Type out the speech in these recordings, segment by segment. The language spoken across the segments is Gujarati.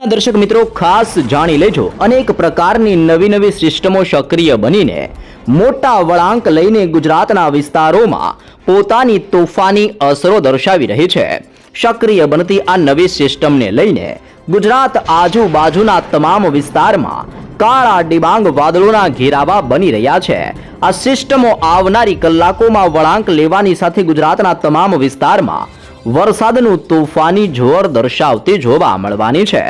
દર્શક મિત્રો ખાસ જાણી લેજો, અનેક પ્રકારની નવી સિસ્ટમો સક્રિય બનીને મોટા વળાંક લઈને ગુજરાતના વિસ્તારોમાં પોતાની તોફાની અસરો દર્શાવી રહી છે। સક્રિય બનતી આ નવી સિસ્ટમને લઈને ગુજરાત આજુબાજુના તમામ વિસ્તારમાં કાળા ડિબાંગ વાદળોના ઘેરાવા બની રહ્યા છે। આ સિસ્ટમો આવનારી કલાકોમાં વળાંક લેવાની સાથે ગુજરાતના તમામ વિસ્તારમાં વરસાદનું તોફાની જોર દર્શાવતી જોવા મળવાની છે।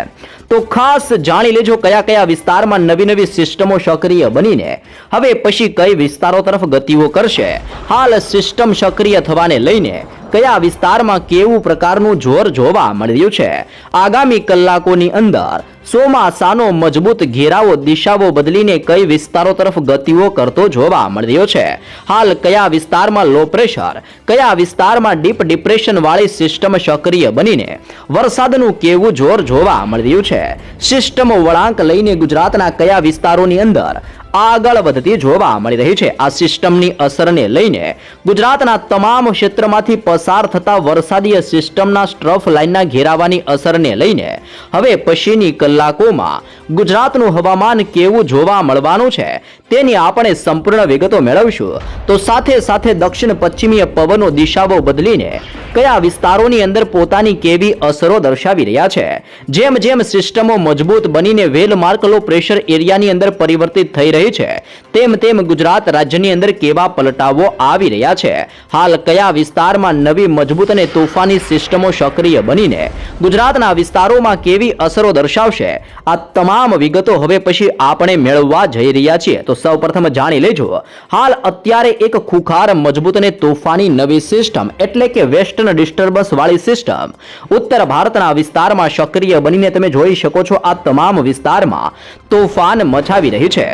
તો ખાસ જાણી લેજો કયા કયા વિસ્તારમાં નવી સિસ્ટમો સક્રિય બનીને હવે પછી કઈ વિસ્તારો તરફ ગતિઓ કરશે। હાલ સિસ્ટમ સક્રિય થવાને લઈને કયા વિસ્તારમાં કેવું પ્રકારનું જોર જોવા મળી રહ્યું છે। આગામી કલાકોની અંદર ચોમાસાનો મજબૂત ઘેરાવો દિશાઓ બદલીને કઈ વિસ્તારો તરફ ગતિઓ કરતો જોવા મળી રહ્યો છે। હાલ કયા વિસ્તારમાં લો પ્રેશર, કયા વિસ્તારમાં ડીપ ડિપ્રેશન વાળી સિસ્ટમ સક્રિય બનીને વરસાદનું કેવું જોર જોવા મળી રહ્યું છે। સિસ્ટમ વળાંક લઈને ગુજરાતના કયા વિસ્તારોની અંદર આગળ વધતી જોવા મળી રહી છે। આ સિસ્ટમની અસરને લઈને ગુજરાતના તમામ ક્ષેત્રમાંથી પસાર થતા વરસાદીય સિસ્ટમના સ્ટ્રફ લાઇનના ઘેરાવાની અસરને લઈને હવે પછીની કલાકોમાં ગુજરાતનું હવામાન કેવું જોવા મળવાનું છે તેની આપણે સંપૂર્ણ વિગતો મેળવશું। તો સાથે સાથે દક્ષિણ પશ્ચિમીય પવનો દિશાઓ બદલીને કયા વિસ્તારોની અંદર પોતાની કેવી અસરો દર્શાવી રહ્યા છે। જેમ જેમ સિસ્ટમો મજબૂત બનીને વેલ માર્ક લો પ્રેશર એરિયાની અંદર પરિવર્તિત થઈ રહી છે તેમ તેમ ગુજરાત રાજ્યની અંદર કેવા પલટાવો આવી રહ્યા છે। હાલ કયા વિસ્તારમાં નવી મજબૂત અને તોફાની સિસ્ટમો સક્રિય બનીને ગુજરાતના વિસ્તારોમાં કેવી અસરો દર્શાવશે, આ તમામ વિગતો હવે પછી આપણે મેળવવા જઈ રહ્યા છીએ। તો સૌપ્રથમ જાણી લેજો, હાલ અત્યારે એક ખુખાર મજબૂત અને તોફાની નવી સિસ્ટમ એટલે કે વેસ્ટર્ન ડિસ્ટર્બન્સ વાળી સિસ્ટમ ઉત્તર ભારતના વિસ્તારમાં સક્રિય બનીને તમે જોઈ શકો છો આ તમામ વિસ્તારમાં તોફાન મચાવી રહી છે।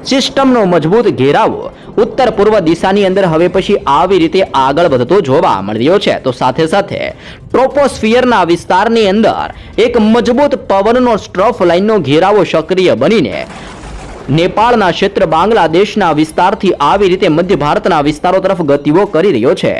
સિસ્ટમનો મજબૂત ઘેરાવો ઉત્તર પૂર્વ દિશાની અંદર હવે પછી આવી રીતે આગળ વધતો જોવા મળી રહ્યો છે। તો સાથે સાથે ટ્રોપોસ્ફિયરના વિસ્તારની અંદર એક મજબૂત પવનનો સ્ટ્રફ લાઇનનો ઘેરાવો સક્રિય બનીને નેપાળના ક્ષેત્ર, બાંગ્લાદેશના વિસ્તારથી આવી રીતે મધ્ય ભારતના વિસ્તારો તરફ ગતિઓ કરી રહ્યો છે।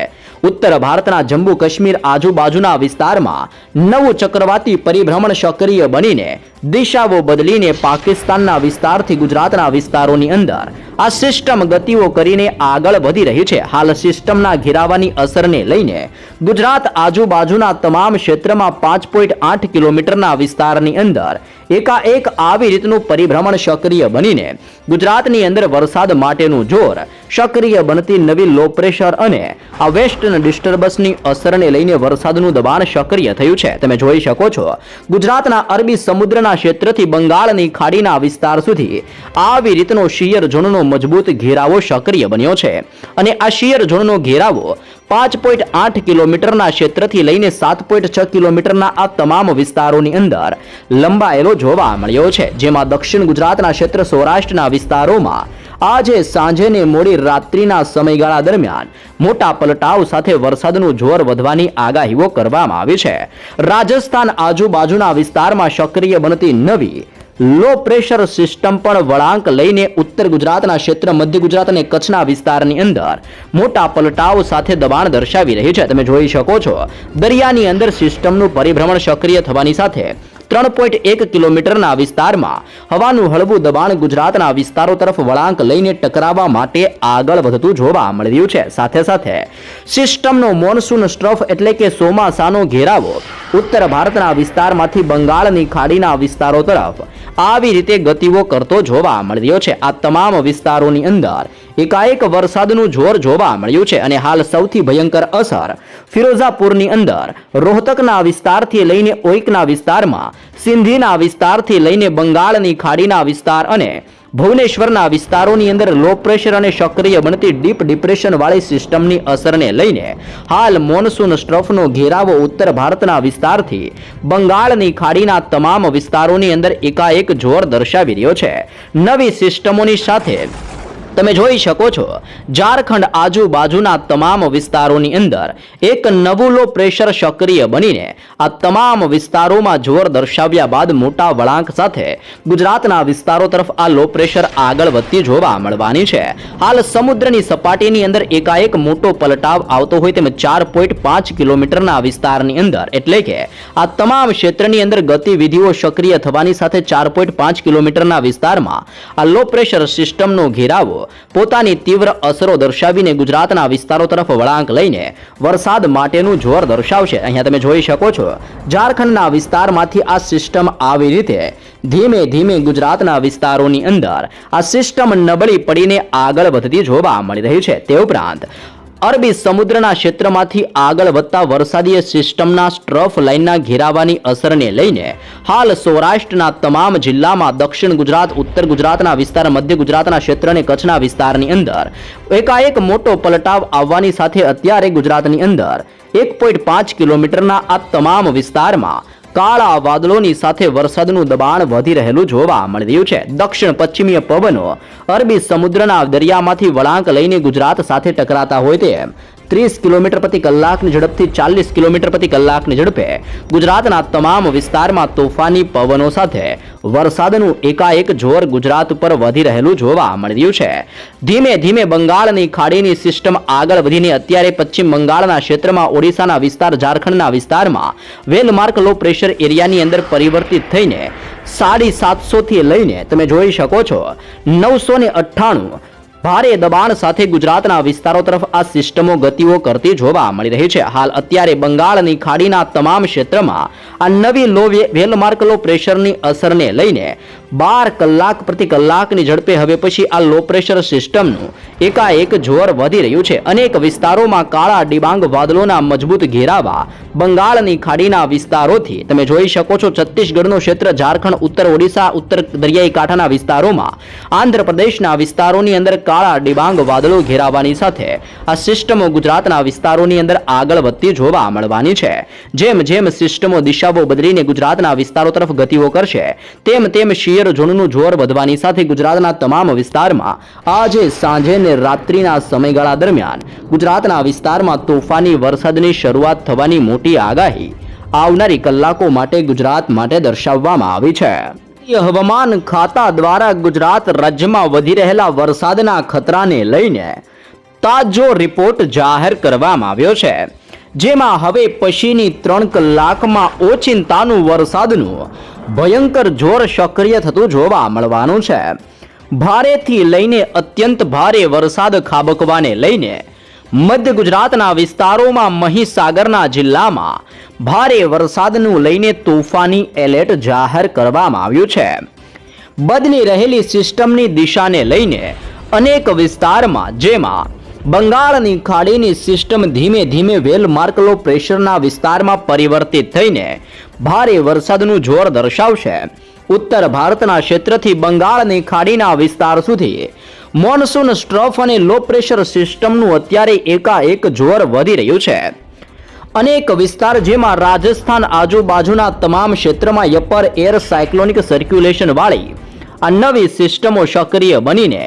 ઉત્તર ભારતના જમ્મુ કાશ્મીર આજુબાજુના વિસ્તારમાં નવું ચક્રવાતી પરિભ્રમણ સક્રિય બનીને દિશાઓ બદલીને પાકિસ્તાનના વિસ્તારથી ગુજરાતના વિસ્તારોની અંદર આ સિસ્ટમ ગતિઓ કરીને આગળ વધી રહી છે। હાલ સિસ્ટમના ઘેરાવાની અસરને લઈને ગુજરાત આજુબાજુના તમામ ક્ષેત્રમાં 5.8 કિલોમીટરના વિસ્તારની અંદર એકાએક આવી રીતનું પરિભ્રમણ સક્રિય બનીને ગુજરાતની અંદર વરસાદ માટેનું જોર સક્રિય બનતી નવી લો પ્રેશર અને આ વેસ્ટર્ન ડિસ્ટર્બન્સની અસરને લઈને વરસાદનું દબાણ સક્રિય થયું છે। તમે જોઈ શકો છો ગુજરાતના અરબી સમુદ્રના ક્ષેત્રથી બંગાળની ખાડીના વિસ્તાર સુધી આવી રીતનો શિયર ઝોનનો મજબૂત ઘેરાવો સક્રિય બન્યો છે અને આ શિયર ઝોનનો ઘેરાવો 5.8 કિલોમીટરના ક્ષેત્રથી લઈને 7.6 કિલોમીટરના આ તમામ વિસ્તારોની અંદર લંબાયેલો જોવા મળ્યો છે। જેમાં દક્ષિણ ગુજરાતના ક્ષેત્ર, સૌરાષ્ટ્રના વિસ્તારોમાં આજે સાંજે ને મોડી રાત્રિના સમયગાળા દરમિયાન મોટા પલટાવ સાથે વરસાદનું જોર વધવાની આગાહીઓ કરવામાં આવી છે। રાજસ્થાન આજુબાજુના વિસ્તારમાં સક્રિય બનતી નવી લો પ્રેશર સિસ્ટમ પણ વળાંક લઈને ઉત્તર ગુજરાતના ક્ષેત્ર, મધ્ય ગુજરાત અને કચ્છના વિસ્તારની અંદર મોટા પલટાવ સાથે દબાણ દર્શાવી રહી છે। તમે જોઈ શકો છો દરિયાની અંદર સિસ્ટમનું પરિભ્રમણ સક્રિય થવાની સાથે 3.1 કિલોમીટરના વિસ્તારમાં હવાનું હળવું દબાણ ગુજરાતના વિસ્તારો તરફ વળાંક લઈને ટકરાવવા માટે આગળ વધતું જોવા મળી રહ્યું છે। સાથે સાથે સિસ્ટમનો મોનસૂન સ્ટ્રફ એટલે કે ચોમાસાનો ઘેરાવો ઉત્તર ભારતના વિસ્તારમાંથી બંગાળની ખાડીના વિસ્તારો તરફ આવી રીતે ગતિઓ કરતો જોવા મળી રહ્યો છે। આ તમામ વિસ્તારોની અંદર એકાએક વરસાદનું જોર જોવા મળ્યું છે અને હાલ સૌથી ભયંકર અસર ફિરોઝાપુરની અંદર રોહતકના વિસ્તારથી લઈને ઓઇકના વિસ્તારમાં, સિંધીના વિસ્તારથી લઈને બંગાળની ખાડીના વિસ્તાર અને ભુવનેશ્વરના વિસ્તારોની અંદર લો પ્રેશર અને સક્રિય બનતી ડીપ ડિપ્રેશન વાળી સિસ્ટમની અસરને લઈને હાલ મોનસૂન સ્ટ્રફનો ઘેરાવો ઉત્તર ભારતના વિસ્તારથી બંગાળની ખાડીના તમામ વિસ્તારોની અંદર એકાએક જોર દર્શાવી રહ્યો છે। નવી સિસ્ટમોની સાથે તમે જોઈ શકો છો ઝારખંડ આજુબાજુના તમામ વિસ્તારોની અંદર એક નવું લો પ્રેશર સક્રિય બનીને આ તમામ વિસ્તારોમાં જોર દર્શાવ્યા બાદ મોટા વળાંક સાથે ગુજરાતના વિસ્તારો તરફ આ લો પ્રેશર આગળ વધતી જોવા મળવાની છે. હાલ સમુદ્રની સપાટીની અંદર એકાએક મોટો પલટાવ આવતો હોય તેમ 4.5 કિલોમીટરના વિસ્તારની અંદર એટલે કે આ તમામ ક્ષેત્રની અંદર ગતિવિધિઓ સક્રિય થવાની સાથે 4.5 કિલોમીટરના વિસ્તારમાં આ લો પ્રેશર સિસ્ટમનો ઘેરાવો પોતાની તીવ્ર અસરો દર્શાવીને ગુજરાતના વિસ્તારો તરફ વળાંક લઈને વરસાદ માટેનું જોર દર્શાવશે. અહીંયા તમે જોઈ શકો છો ઝારખંડના વિસ્તારમાંથી આ સિસ્ટમ આવી રીતે ધીમે ધીમે ગુજરાતના વિસ્તારોની અંદર આ સિસ્ટમ નબળી પડીને આગળ વધતી જોવા મળી રહી છે. તે ઉપરાંત અરબી સમુદ્રના ક્ષેત્રમાંથી આગળ વધતા વરસાદીય સિસ્ટમના સ્ટ્રફ લાઇનના ઘેરાવાની અસરને લઈને હાલ સૌરાષ્ટ્રના તમામ જિલ્લામાં દક્ષિણ ગુજરાત, ઉત્તર ગુજરાતના વિસ્તાર, મધ્ય ગુજરાતના ક્ષેત્ર અને કચ્છના વિસ્તારની અંદર એકાએક મોટો પલટાવ આવવાની સાથે અત્યારે ગુજરાતની અંદર 1.5 કિલોમીટરના આ તમામ વિસ્તારમાં કાળા વાદળોની સાથે વરસાદનું દબાણ વધી રહેલું જોવા મળી રહ્યું છે. દક્ષિણ પશ્ચિમીય પવનો અરબી સમુદ્રના દરિયામાંથી વળાંક લઈને ગુજરાત સાથે ટકરાતા હોય તેમ 30 કિલોમીટર પ્રતિ કલાકની ઝડપથી 40 કિલોમીટર પ્રતિ કલાકની ઝડપે ગુજરાતના તમામ વિસ્તારમાં તોફાની પવનો સાથે વરસાદનું એકાએક જોર ગુજરાત ઉપર વધી રહેલું જોવા મળી રહ્યું છે. ધીમે ધીમે બંગાળની ખાડીની સિસ્ટમ આગળ વધીને અત્યારે પશ્ચિમ બંગાળના ક્ષેત્રમાં ઓડિશાના વિસ્તાર, ઝારખંડના વિસ્તારમાં વેલમાર્ક લો પ્રેશર એરિયાની અંદર પરિવર્તિત થઈને 750 થી લઈને તમે જોઈ શકો છો 998 ભારે દબાણ સાથે ગુજરાતના વિસ્તારો તરફ આ સિસ્ટમો ગતિઓ કરતી જોવા મળી રહી છે. હાલ અત્યારે બંગાળની ખાડીના તમામ ક્ષેત્રમાં આ નવી લો વેલમાર્ક લો પ્રેશરની અસરને લઈને 12 કલાક પ્રતિ કલાકની ઝડપે હવે પછી આ લો પ્રેશર સિસ્ટમનું એકાએક જોર વધી રહ્યું છે. અનેક વિસ્તારોમાં કાળા ડિબાંગ વાદળોના મજબૂત ઘેરાવા બંગાળની ખાડીના વિસ્તારોથી તમે જોઈ શકો છો છત્તીસગઢનું ક્ષેત્ર, ઝારખંડ, ઉત્તર ઓડિશા, ઉત્તર દરિયાઈ કાંઠાના વિસ્તારોમાં, આંધ્રપ્રદેશના વિસ્તારોની અંદર કાળા ડિબાંગ વાદળો ઘેરાવાની સાથે આ સિસ્ટમો ગુજરાતના વિસ્તારોની અંદર આગળ વધતી જોવા મળવાની છે. જેમ જેમ સિસ્ટમો દિશાઓ બદલીને ગુજરાતના વિસ્તારો તરફ ગતિઓ કરશે તેમ તેમ શિયર ઝોનનું જોર વધવાની સાથે ગુજરાતના તમામ વિસ્તારમાં આજે સાંજે ને રાત્રિના સમયગાળા દરમિયાન ગુજરાતના વિસ્તારમાં તોફાની વરસાદની શરૂઆત થવાની મોટી આગાહી આવનારી કલાકો માટે ગુજરાત માટે દર્શાવવામાં આવી છે. હવામાન ખાતા દ્વારા ગુજરાત રાજ્યમાં વધી રહેલા વરસાદના ખતરાને લઈને તાજો રિપોર્ટ જાહેર કરવામાં આવ્યો છે. જેમાં હવે પછીની 3 કલાકમાં ઓચિંતાનું વરસાદનું ભયંકર જોર સક્રિય થતું જોવા મળવાનું છે. ભારેથી લઈને અત્યંત ભારે વરસાદ ખાબકવાને લઈને મધ્ય ગુજરાતના વિસ્તારોમાં મહીસાગરના જિલ્લામાં ભારે વરસાદનું લઈને તોફાની એલર્ટ જાહેર કરવામાં આવ્યું છે. બદલી રહેલી સિસ્ટમની દિશાને લઈને અનેક વિસ્તારમાં જેમાં બંગાળની ખાડીની સિસ્ટમ ધીમે ધીમે વેલમાર્ક લો પ્રેશરના વિસ્તારમાં પરિવર્તિત થઈને ભારે વરસાદનું જોર દર્શાવશે. ઉત્તર ભારતના ક્ષેત્રથી બંગાળની ખાડીના વિસ્તાર સુધી મોનસૂન સ્ટ્રફ અને લો પ્રેશર સિસ્ટમનું અત્યારે એકાએક જોર વધી રહ્યું છે. અનેક વિસ્તાર જેમાં રાજસ્થાન આજુબાજુના તમામ ક્ષેત્રમાં અપર એર સાયક્લોનિક સર્ક્યુલેશન વાળી આ નવી સિસ્ટમો સક્રિય બનીને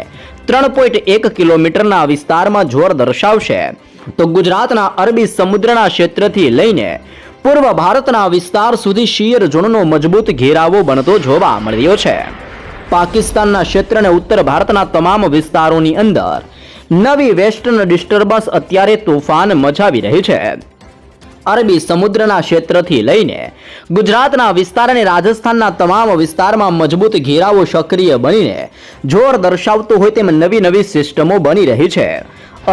3.1 કિલોમીટરના વિસ્તારમાં જોર દર્શાવશે. તો ગુજરાતના અરબી સમુદ્રના ક્ષેત્રથી લઈને પૂર્વ ભારતના વિસ્તાર સુધી શિયર ઝોનનો મજબૂત ઘેરાવો બનતો જોવા મળી રહ્યો છે. પાકિસ્તાનના ક્ષેત્ર અને ઉત્તર ભારતના તમામ વિસ્તારોની અંદર નવી વેસ્ટર્ન ડિસ્ટર્બન્સ અત્યારે તોફાન મચાવી રહી છે. અરબી સમુદ્રના ક્ષેત્રથી લઈને ગુજરાતના વિસ્તાર અને રાજસ્થાનના તમામ વિસ્તારમાં મજબૂત ઘેરાવો સક્રિય બનીને જોર દર્શાવતો હોય તેમ નવી નવી સિસ્ટમો બની રહી છે.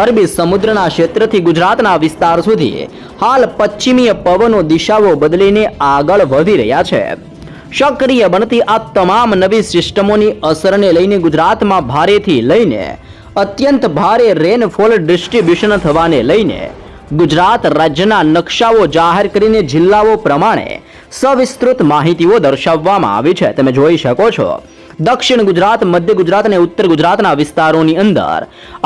અરબી સમુદ્રના ક્ષેત્રથી ગુજરાતના વિસ્તાર સુધી હાલ પશ્ચિમીય પવનો દિશાઓ બદલીને આગળ વધી રહ્યા છે. સક્રિય બનતી આ તમામ નવી સિસ્ટમોની અસરને લઈને ગુજરાતમાં ભારેથી લઈને અત્યંત ભારે રેનફોલ ડિસ્ટ્રીબ્યુશન થવાને લઈને ગુજરાત રાજ્યના નકશાઓ જાહેર કરીને જિલ્લાઓ પ્રમાણે સવિસ્તૃત માહિતીઓ દર્શાવવામાં આવી છે. તમે જોઈ શકો છો દક્ષિણ ગુજરાત, મધ્ય ગુજરાત અને ઉત્તર ગુજરાતના વિસ્તારોની અંદર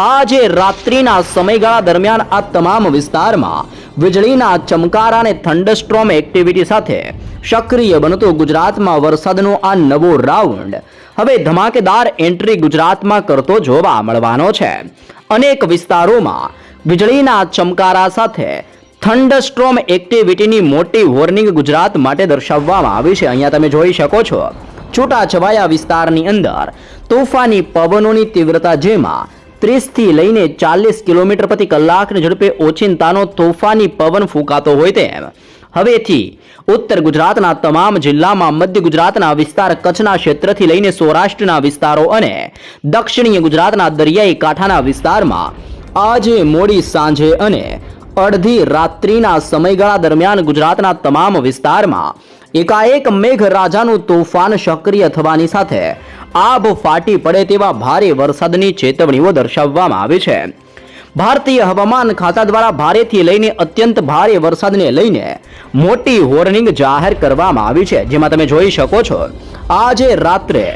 આજે રાત્રિના સમયગાળા દરમિયાન આ તમામ વિસ્તારમાં વીજળીના ચમકારા અને થંડરસ્ટ્રોમ એક્ટિવિટી સાથે સક્રિય બનતો ગુજરાતમાં વરસાદનો આ નવો રાઉન્ડ હવે ધમાકેદાર એન્ટ્રી ગુજરાતમાં કરતો જોવા મળવાનો છે. અનેક વિસ્તારોમાં વીજળીના ચમકારા સાથે થંડરસ્ટ્રોમ એક્ટિવિટીની મોટી વોર્નિંગ ગુજરાત માટે દર્શાવવામાં આવી છે. અહીંયા તમે જોઈ શકો છો છૂટાછવાયા વિસ્તારની અંદર તોફાની પવનોની તીવ્રતા જેમાં 30 થી લઈને 40 કિલોમીટર પ્રતિ કલાકની ઝડપે ઓચિંતાનો તોફાની પવન ફૂંકાતો હોય તેમ હવેથી ઉત્તર ગુજરાતના તમામ જિલ્લામાં, મધ્ય ગુજરાતના વિસ્તાર, કચ્છના ક્ષેત્રથી લઈને સૌરાષ્ટ્રના વિસ્તારો અને દક્ષિણીય ગુજરાતના દરિયાઈ કાંઠાના વિસ્તારમાં આજે મોડી સાંજે અને અડધી રાત્રિના સમયગાળા દરમિયાન ગુજરાતના તમામ વિસ્તારમાં એકાએક મેઘરાજાનું તોફાન સક્રિય થવાની સાથે આભ ફાટી પડે તેવા ભારે વરસાદની ચેતવણીઓ દર્શાવવામાં આવી છે. ભારતીય હવામાન ખાતા દ્વારા ભારેથી લઈને અત્યંત ભારે વરસાદને લઈને મોટી વોર્નિંગ જાહેર કરવામાં આવી છે. જેમાં તમે જોઈ શકો છો આજે રાત્રે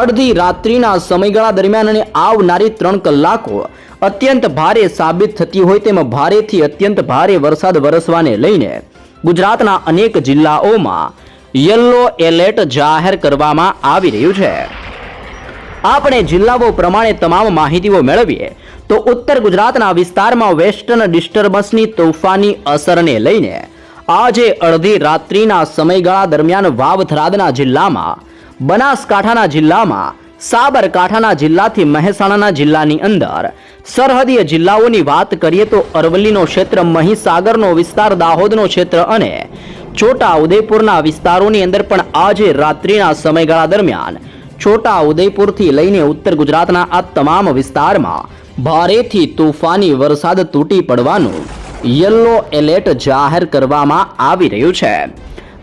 અડધી રાત્રિના સમયગાળા દરમિયાન અને આવનારી 3 કલાકો અત્યંત ભારે સાબિત થતી હોય તેમ ભારેથી અત્યંત ભારે વરસાદ વરસવાને લઈને ગુજરાતના અનેક જિલ્લાઓમાં યલો એલર્ટ જાહેર કરવામાં આવી રહ્યું છે. આપણે જિલ્લાઓ પ્રમાણે તમામ માહિતીઓ મેળવીએ તો ઉત્તર ગુજરાતના વિસ્તારમાં વેસ્ટર્ન ડિસ્ટર્બન્સની તોફાની અસરને લઈને આજે અડધી રાત્રિના સમયગાળા દરમિયાન વાવ-થરાદના જિલ્લામાં, બનાસકાંઠાના જિલ્લામાં, સાબરકાંઠાના જિલ્લાથી મહેસાણાના જિલ્લાની અંદર સરહદીય જિલ્લાઓની વાત કરીએ તો અરવલ્લીનો ક્ષેત્ર, મહીસાગરનો વિસ્તાર, દાહોદનો ક્ષેત્ર અને છોટા ઉદેપુરના વિસ્તારોની અંદર પણ આજે રાત્રિના સમયગાળા દરમિયાન છોટા ઉદેપુરથી લઈને ઉત્તર ગુજરાતના આ તમામ વિસ્તારમાં ભારેથી તોફાની વરસાદ તૂટી પડવાનું યલો એલર્ટ જાહેર કરવામાં આવી રહ્યું છે.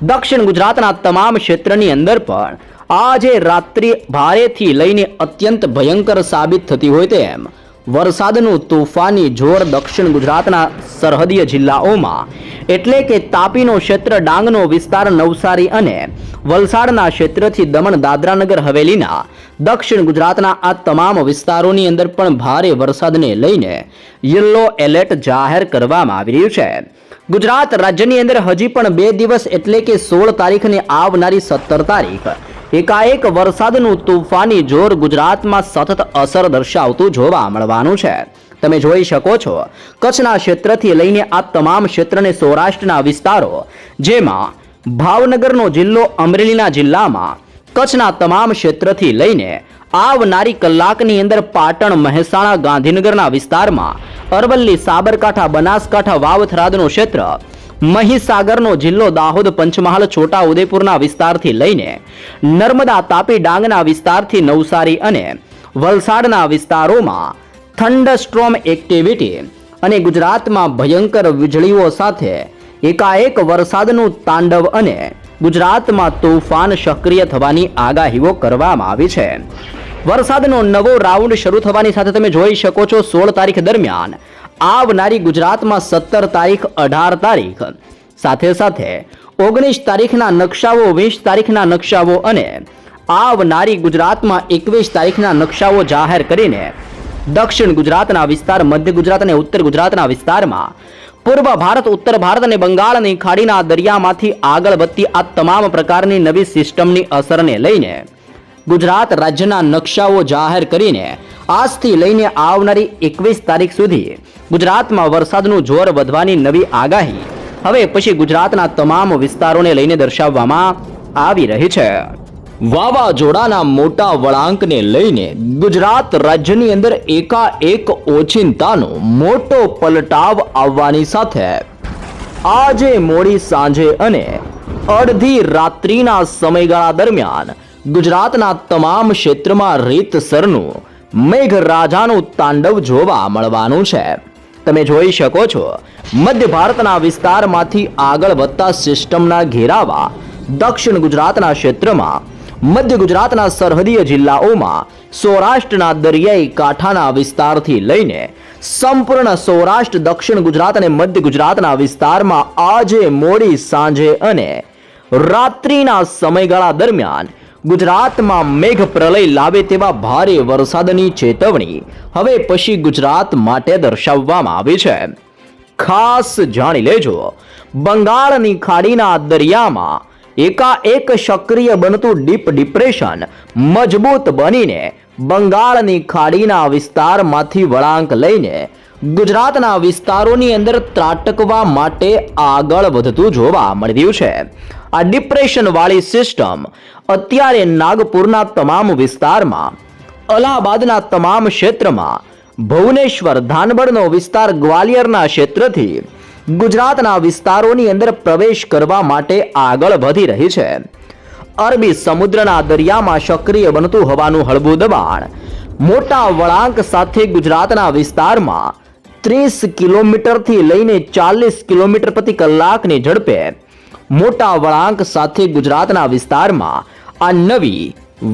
દક્ષિણ ગુજરાતના તમામ ક્ષેત્રની અંદર પણ આજે રાત્રિ ભારેથી લઈને અત્યંત ભયંકર સાબિત થતી હોય તેમ વરસાદનું તોફાની જોર દક્ષિણ ગુજરાતના સરહદીય જિલ્લાઓમાં એટલે કે તાપીનો ક્ષેત્ર, ડાંગનો વિસ્તાર, નવસારી અને વલસાડના ક્ષેત્રથી દમણ, દાદરા નગર હવેલીના દક્ષિણ ગુજરાતના આ તમામ વિસ્તારોની અંદર પણ ભારે વરસાદને લઈને યલો એલર્ટ જાહેર કરવામાં આવી રહ્યું છે. ગુજરાત રાજ્યની અંદર હજી પણ 2 દિવસ એટલે કે 16 તારીખ અને આવનારી 17 તારીખ એકાએક વરસાદનું તોફાની જોર ગુજરાતમાં સતત અસર દર્શાવતું જોવા મળવાનું છે. તમે જોઈ શકો છો કચ્છના ક્ષેત્રથી લઈને આ તમામ ક્ષેત્રને સૌરાષ્ટ્રના વિસ્તારો જેમાં ભાવનગરનો જિલ્લો, અમરેલીના જિલ્લામાં કચ્છના તમામ ક્ષેત્રથી લઈને આવનારી કલાકની અંદર પાટણ, મહેસાણા, ગાંધીનગરના વિસ્તારમાં, અરવલ્લી, સાબરકાંઠા, બનાસકાંઠા, વાવ-થરાદનો ક્ષેત્ર, મહીસાગરનો જિલ્લો, દાહોદ, પંચમહાલ, છોટા ઉદેપુરના વિસ્તારથી લઈને નર્મદા, તાપી, ડાંગના વિસ્તારથી નવસારી અને વલસાડના વિસ્તારોમાં થંડરસ્ટ્રોમ એક્ટિવિટી અને ગુજરાતમાં ભયંકર વીજળીઓ સાથે એકાએક વરસાદનું તાંડવ અને ગુજરાતમાં તોફાન સક્રિય થવાની આગાહીઓ કરવામાં આવી છે. વરસાદનો નવો રાઉન્ડ શરૂ થવાની સાથે તમે જોઈ શકો છો 16 તારીખ દરમિયાન આવનારી ગુજરાતમાં 17 તારીખ, 18 તારીખ સાથે સાથે 19 તારીખના નકશાઓ, 20 તારીખના નકશાઓ અને આવનારી ગુજરાતમાં 21 તારીખના નકશાઓ જાહેર કરીને દક્ષિણ ગુજરાતના વિસ્તાર, મધ્ય ગુજરાત અને ઉત્તર ગુજરાતના વિસ્તારમાં, પૂર્વ ભારત, ઉત્તર ભારત અને બંગાળની ખાડીના દરિયામાંથી આગળ વધતી આ તમામ પ્રકારની નવી સિસ્ટમની અસરને લઈને ગુજરાત રાજ્યના નકશાઓ જાહેર કરીને આજથી લઈને આવનારી 21 તારીખ સુધી ગુજરાતમાં વરસાદનું જોર વધવાની નવી આગાહી હવે પછી ગુજરાતના તમામ વિસ્તારોને લઈને દર્શાવવામાં આવી રહી છે. વાવાઝોડાના મોટા વળાંકને લઈને ગુજરાત રાજ્યની અંદર એકાએક ઓચિંતાનો મોટો પલટાવ આવવાની સાથે આજે મોડી સાંજે અને અડધી રાત્રિના સમયગાળા દરમિયાન ગુજરાતના તમામ ક્ષેત્રમાં રીતસરનું મેઘરાજાનું તાંડવ જોવા મળવાનું છે. તમે જોઈ શકો છો મધ્ય ભારતના વિસ્તારમાંથી આગળ વધતા સિસ્ટમના ઘેરાવા દક્ષિણ ગુજરાતના ક્ષેત્રમાં, મધ્ય ગુજરાતના સરહદીય જિલ્લાઓમાં, સૌરાષ્ટ્રના દરિયાઈ કાંઠાના વિસ્તારથી લઈને સંપૂર્ણ સૌરાષ્ટ્ર, દક્ષિણ ગુજરાત અને મધ્ય ગુજરાતના વિસ્તારમાં આજે મોડી સાંજે અને રાત્રિના સમયગાળા દરમિયાન ગુજરાતમાં મેઘ પ્રલય લાવે તેવા ભારે વરસાદની ચેતવણી હવે પછી ગુજરાત માટે દર્શાવવામાં આવી છે. ખાસ જાણી લેજો બંગાળની ખાડીના દરિયામાં એકાએક સક્રિય બનતું ડીપ ડિપ્રેશન મજબૂત બનીને બંગાળની ખાડીના વિસ્તારમાંથી વળાંક લઈને ગુજરાતના વિસ્તારોની અંદર ત્રાટકવા માટે આગળ વધતું જોવા મળી રહ્યું છે. આ ડિપ્રેશન વાળી સિસ્ટમ અત્યારે નાગપુરના તમામ વિસ્તારમાં, અલ્હાબાદના તમામ ક્ષેત્રમાં, ભુવનેશ્વર ધાનબડનો વિસ્તાર ગ્વાલિયરના ક્ષેત્રથી ગુજરાતના વિસ્તારોની અંદર પ્રવેશ કરવા માટે આગળ વધી રહી છે. અરબી સમુદ્રના દરિયામાં સક્રિય બનતું હોવાનું હળવું દબાણ મોટા વળાંક સાથે ગુજરાતના વિસ્તારમાં 30 કિલોમીટરથી લઈને 40 કિલોમીટર પ્રતિ કલાકની ઝડપે મોટા વળાંક સાથે ગુજરાતના વિસ્તારમાં આ નવી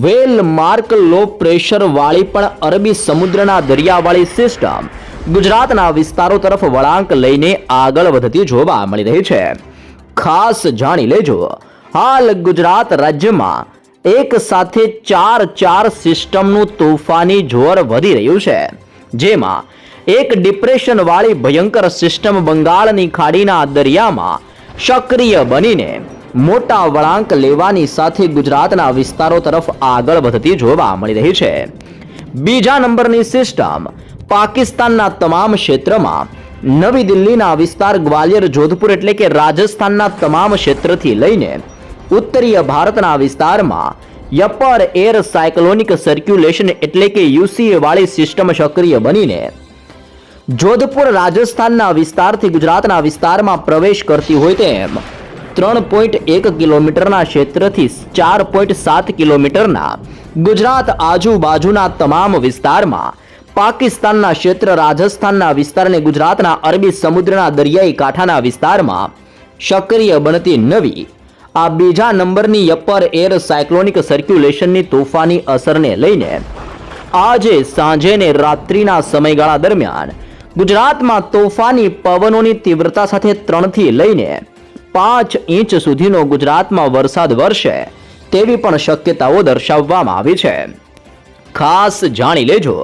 વેલ માર્ક લો પ્રેશર વાળી પણ અરબી સમુદ્રના દરિયાવાળી સિસ્ટમ ગુજરાતના વિસ્તારો તરફ વળાંક લઈને આગળ વધતી જોવા મળી રહી છે. ખાસ જાણી લેજો, હાલ ગુજરાત રાજ્યમાં એક સાથે ચાર સિસ્ટમનું તોફાની જોર વધી રહ્યું છે, જેમાં એક ડિપ્રેશન વાળી ભયંકર સિસ્ટમ બંગાળની ખાડીના દરિયામાં સક્રિય બનીને મોટા વળાંક લેવાની સાથે ગુજરાતના વિસ્તારો તરફ આગળ વધતી જોવા મળી રહી છે. બીજા નંબરની સિસ્ટમ પાકિસ્તાનના તમામ ક્ષેત્રમાં, નવી દિલ્હીના વિસ્તાર, ગ્વાલિયર, જોધપુર એટલે કે રાજસ્થાનના તમામ ક્ષેત્રથી લઈને ઉત્તરીય ભારતના વિસ્તારમાં અપર એર સાયક્લોનિક સર્ક્યુલેશન એટલે કે યુસીએ વાળી સિસ્ટમ સક્રિય બનીને જોધપુર રાજસ્થાનના વિસ્તારથી ગુજરાતના વિસ્તારમાં પ્રવેશ કરતી હોય તેમ 3.1 કિલોમીટરના ક્ષેત્રથી 4.7 કિલોમીટરના ગુજરાત આજુબાજુના તમામ વિસ્તારમાં, પાકિસ્તાનના ક્ષેત્ર, રાજસ્થાનના વિસ્તાર અને ગુજરાતના અરબી સમુદ્રના દરિયાઈ કાંઠાના વિસ્તારમાં સક્રિય બનતી નવી આ બીજા નંબરની અપર એર સાયક્લોનિક સર્ક્યુલેશનની તોફાની અસરને લઈને આજે સાંજે ને રાત્રિના સમયગાળા દરમિયાન ગુજરાતમાં તોફાની પવનોની તીવ્રતા સાથે 3 થી લઈને 5 ઇંચ સુધીનો ગુજરાતમાં વરસાદ વરસે તેવી પણ શક્યતાઓ દર્શાવવામાં આવી છે. ખાસ જાણી લેજો,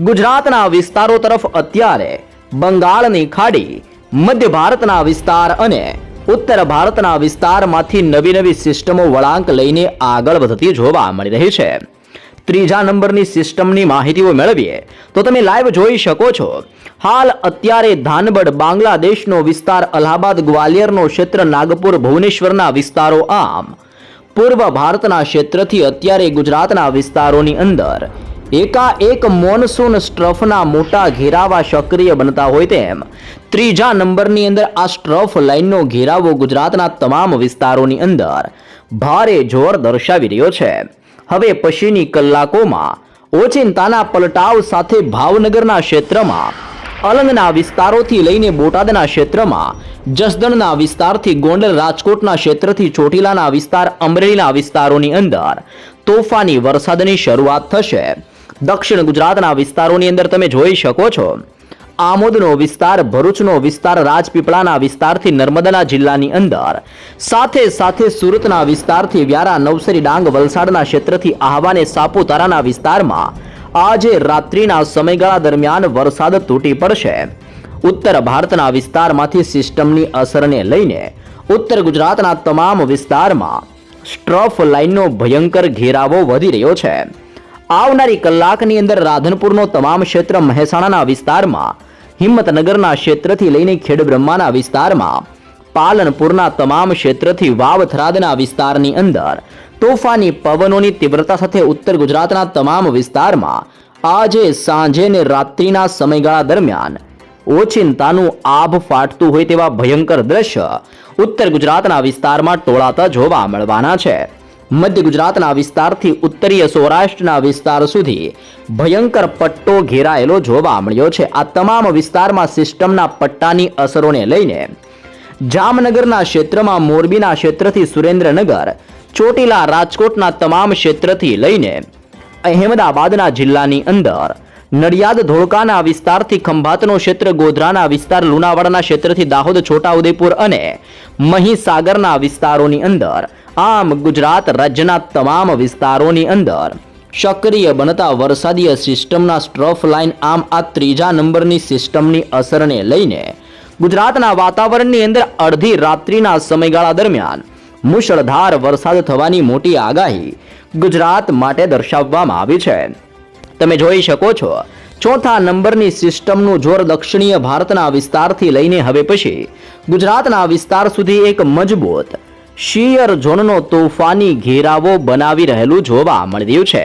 ગુજરાતના વિસ્તારો તરફ અત્યારે બંગાળની ખાડી, મધ્ય ભારતના વિસ્તાર અને ઉત્તર ભારતના વિસ્તારમાંથી નવી સિસ્ટમો વળાંક લઈને આગળ વધતી જોવા મળી રહી છે. ત્રીજા નંબરની સિસ્ટમની માહિતીઓ મેળવીએ તો તમે લાઈવ જોઈ શકો છો. હાલ અત્યારે ધાનબડ, બાંગ્લાદેશનો વિસ્તાર, અલ્હાબાદ, ગ્વાલિયરનો ક્ષેત્ર, નાગપુર, ભુવનેશ્વરના વિસ્તારો, આમ પૂર્વ ભારતના ક્ષેત્રથી અત્યારે ગુજરાતના વિસ્તારોની અંદર એકાએક મોનસૂન સ્ટ્રફના મોટા ઘેરાવા સક્રિય બનતા હોય તેમ ત્રીજા નંબરની અંદર આ સ્ટ્રફ લાઇનનો ઘેરાવો ગુજરાતના તમામ વિસ્તારોની અંદર ભારે જોર દર્શાવી રહ્યો છે. હવે પછીની કલાકોમાં ઓચિંતાના પલટાવ સાથે ભાવનગરના ક્ષેત્રમાં, અલંગના વિસ્તારોથી લઈને બોટાદના ક્ષેત્રમાં, જસદણના વિસ્તારથી ગોંડલ, રાજકોટના ક્ષેત્રથી ચોટીલાના વિસ્તાર, અમરેલીના વિસ્તારોની અંદર તોફાની વરસાદની શરૂઆત થશે. દક્ષિણ ગુજરાતના વિસ્તારોની અંદર તમે જોઈ શકો છો, આમોદનો વિસ્તાર, ભરૂચનો વિસ્તાર, રાજપીપળાના વિસ્તારથી નર્મદાના જિલ્લાની અંદર, સાથે સુરતના વિસ્તારથી વ્યારા, નવસારી, ડાંગ, વલસાડના ક્ષેત્રથી આહવા અને સાપુતારાના વિસ્તારમાં આજે રાત્રિના સમયગાળા દરમિયાન વરસાદ તૂટી પડશે. ઉત્તર ભારતના વિસ્તારમાંથી સિસ્ટમની અસરને લઈને ઉત્તર ગુજરાતના તમામ વિસ્તારમાં સ્ટ્રફ લાઇનનો ભયંકર ઘેરાવો વધી રહ્યો છે. આવનારી કલાકની અંદર રાધનપુરનો તમામ ક્ષેત્ર, મહેસાણાના વિસ્તારમાં, હિંમતનગરના ક્ષેત્રથી લઈને ખેડબ્રહ્માના વિસ્તારમાં, પાલનપુરના તમામ ક્ષેત્રથી વાવ, થરાદના વિસ્તારની અંદર તોફાની પવનોની તીવ્રતા સાથે ઉત્તર ગુજરાતના તમામ વિસ્તારમાં આજે સાંજે ને રાત્રિના સમયગાળા દરમિયાન ઓચિંતાનું આભ ફાટતું હોય તેવા ભયંકર દ્રશ્ય ઉત્તર ગુજરાતના વિસ્તારમાં ટોળાતા જોવા મળવાના છે. મધ્ય ગુજરાતના વિસ્તારથી ઉત્તરીય સૌરાષ્ટ્રના વિસ્તાર સુધી ભયંકર પટ્ટો ઘેરાયેલો જોવા મળ્યો છે. આ તમામ વિસ્તારમાં સિસ્ટમના પટ્ટાની અસરોને લઈને જામનગરના ક્ષેત્રમાં, મોરબીના ક્ષેત્રથી સુરેન્દ્રનગર, ચોટીલા, રાજકોટના તમામ ક્ષેત્રથી લઈને અહેમદાબાદના જિલ્લાની અંદર, નડિયાદ, ધોળકાના વિસ્તારથી ખંભાતનો ક્ષેત્ર, ગોધરાના વિસ્તાર, લુણાવાડાના ક્ષેત્રથી દાહોદ, છોટાઉદેપુર અને મહીસાગરના વિસ્તારોની અંદર, આમ ગુજરાત રાજ્યના તમામ વિસ્તારોની અંદર સક્રિય બનતા વરસાદીય સિસ્ટમના સ્ટ્રફ લાઇન, આમ આ ત્રીજા નંબરની સિસ્ટમની અસરને લઈને ગુજરાતના વાતાવરણની અંદર અડધી રાત્રિના સમયગાળા દરમિયાન મુશળધાર વરસાદ થવાની મોટી આગાહી ગુજરાત માટે દર્શાવવામાં આવી છે. તમે જોઈ શકો છો, ચોથા નંબરની સિસ્ટમનું જોર દક્ષિણીય ભારતના વિસ્તારથી લઈને હવે પછી ગુજરાતના વિસ્તાર સુધી એક મજબૂત શિયર ઝોનનો તોફાની ઘેરાવો બનાવી રહેલું જોવા મળી રહ્યું છે.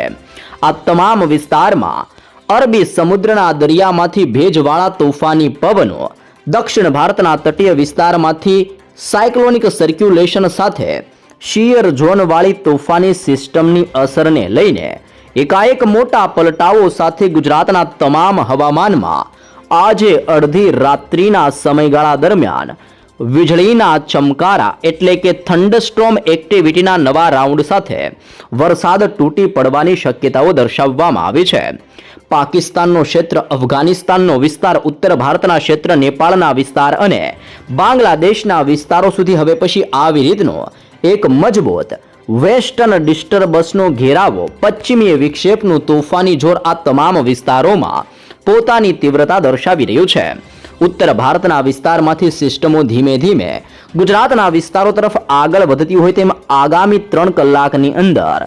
આ તમામ વિસ્તારમાં અરબી સમુદ્રના દરિયામાંથી ભેજવાળા તોફાની પવનો, દક્ષિણ ભારતના તટીય વિસ્તારમાંથી સાયક્લોનિક સર્ક્યુલેશન સાથે શિયર ઝોનવાળી તોફાની સિસ્ટમની અસરને લઈને એકાએક મોટા પલટાઓ સાથે ગુજરાતના તમામ હવામાનમાં આજે અડધી રાત્રિના સમયગાળા દરમિયાન વીજળીના ચમકારા એટલે કે થંડરસ્ટોર્મ એક્ટિવિટીના નવા રાઉન્ડ સાથે વરસાદ તૂટી પડવાની શક્યતાઓ દર્શાવવામાં આવી છે. પાકિસ્તાનનો ક્ષેત્ર, અફઘાનિસ્તાનનો વિસ્તાર, ઉત્તર ભારતના ક્ષેત્ર, નેપાળના વિસ્તાર અને બાંગ્લાદેશના વિસ્તારો સુધી હવે પછી આવી રીતનો એક મજબૂત વેસ્ટર્ન ડિસ્ટર્બન્સનો ઘેરાવો, પશ્ચિમીય વિક્ષેપનું તોફાની જોર આ તમામ વિસ્તારોમાં પોતાની તીવ્રતા દર્શાવી રહ્યું છે. ઉત્તર ભારતના વિસ્તારમાંથી સિસ્ટમો ધીમે ધીમે ગુજરાતના વિસ્તારો તરફ આગળ વધતી હોય તેમ આગામી 3 કલાકની અંદર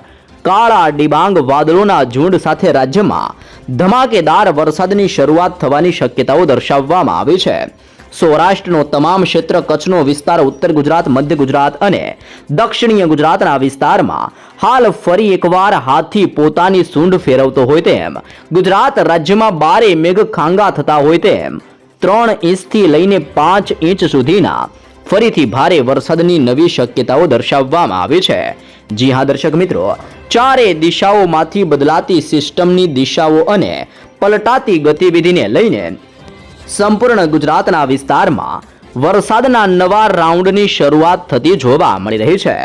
કાળા ડિબાંગ વાદળોના ઝુંડ સાથે રાજ્યમાં ધમાકેદાર વરસાદની શરૂઆત થવાની શક્યતાઓ દર્શાવવામાં આવી છે. સૌરાષ્ટ્રનો તમામ ક્ષેત્ર, કચ્છનો વિસ્તાર, ઉત્તર ગુજરાત, મધ્ય ગુજરાત અને દક્ષિણીય ગુજરાતના વિસ્તારમાં હાલ ફરી એકવાર હાથી પોતાની સૂંઢ ફેરવતો હોય તેમ ગુજરાત રાજ્યમાં 12 મેઘ ખાંગા થતા હોય તેમ 3 ઇંચથી લઈને 5 ઇંચ સુધીના ફરીથી ભારે વરસાદની નવી શક્યતાઓ દર્શાવવામાં આવી છે. જી હા દર્શક મિત્રો, ચારે દિશાઓમાંથી બદલાતી સિસ્ટમની દિશાઓ અને પલટાતી ગતિવિધિને લઈને સંપૂર્ણ ગુજરાતના વિસ્તારમાં વરસાદના નવા રાઉન્ડની શરૂઆત થતી જોવા મળી રહી છે.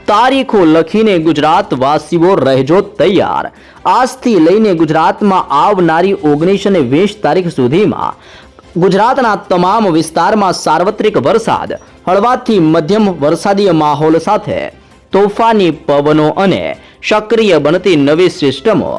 તારીખો લખીને ગુજરાતવાસીઓ રહેજો તૈયાર. આજથી લઈને ગુજરાતમાં આવનારી 19 અને 20 તારીખ સુધીમાં ગુજરાતના તમામ વિસ્તારમાં સાર્વત્રિક વરસાદ, હળવાથી મધ્યમ વરસાદી માહોલ સાથે તોફાની પવનો અને સક્રિય બનતી નવી સિસ્ટમો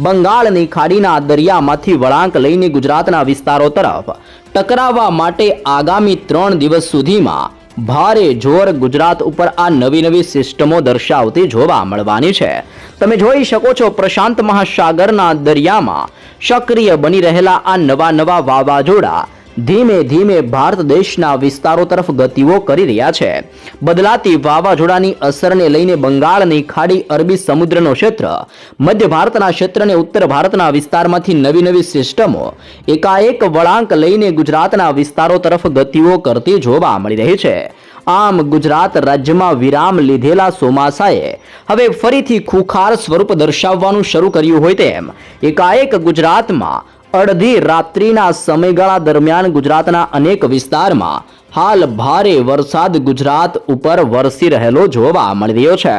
બંગાળની ખાડીના દરિયામાંથી વળાંક લઈને ગુજરાતના વિસ્તારો તરફ ટકરાવવા માટે આગામી 3 દિવસ સુધીમાં ભારે જોર ગુજરાત ઉપર આ નવી સિસ્ટમો દર્શાવતી જોવા મળવાની છે. તમે જોઈ શકો છો, પ્રશાંત મહાસાગરના દરિયામાં સક્રિય બની રહેલા આ નવા વાવાઝોડા ધીમે ધીમે ભારત દેશના વિસ્તારો તરફ ગતિઓ કરી રહ્યા છે. બદલાતી વાવાઝોડાની અસરને લઈને બંગાળની ખાડી, અરબી સમુદ્રનો ક્ષેત્ર, મધ્ય ભારતના ક્ષેત્ર અને ઉત્તર ભારતના વિસ્તારમાંથી નવી સિસ્ટમો એકાએક વળાંક લઈને ગુજરાતના વિસ્તારો તરફ ગતિઓ કરતી જોવા મળી રહી છે. આમ ગુજરાત રાજ્યમાં વિરામ લીધેલા ચોમાસાએ હવે ફરીથી ખુખાર સ્વરૂપ દર્શાવવાનું શરૂ કર્યું હોય તેમ એકાએક ગુજરાતમાં અડધી રાત્રિના સમયગાળા દરમિયાન ગુજરાતના અનેક વિસ્તારમાં હાલ ભારે વરસાદ ગુજરાત ઉપર વરસી રહેલો જોવા મળી રહ્યો છે.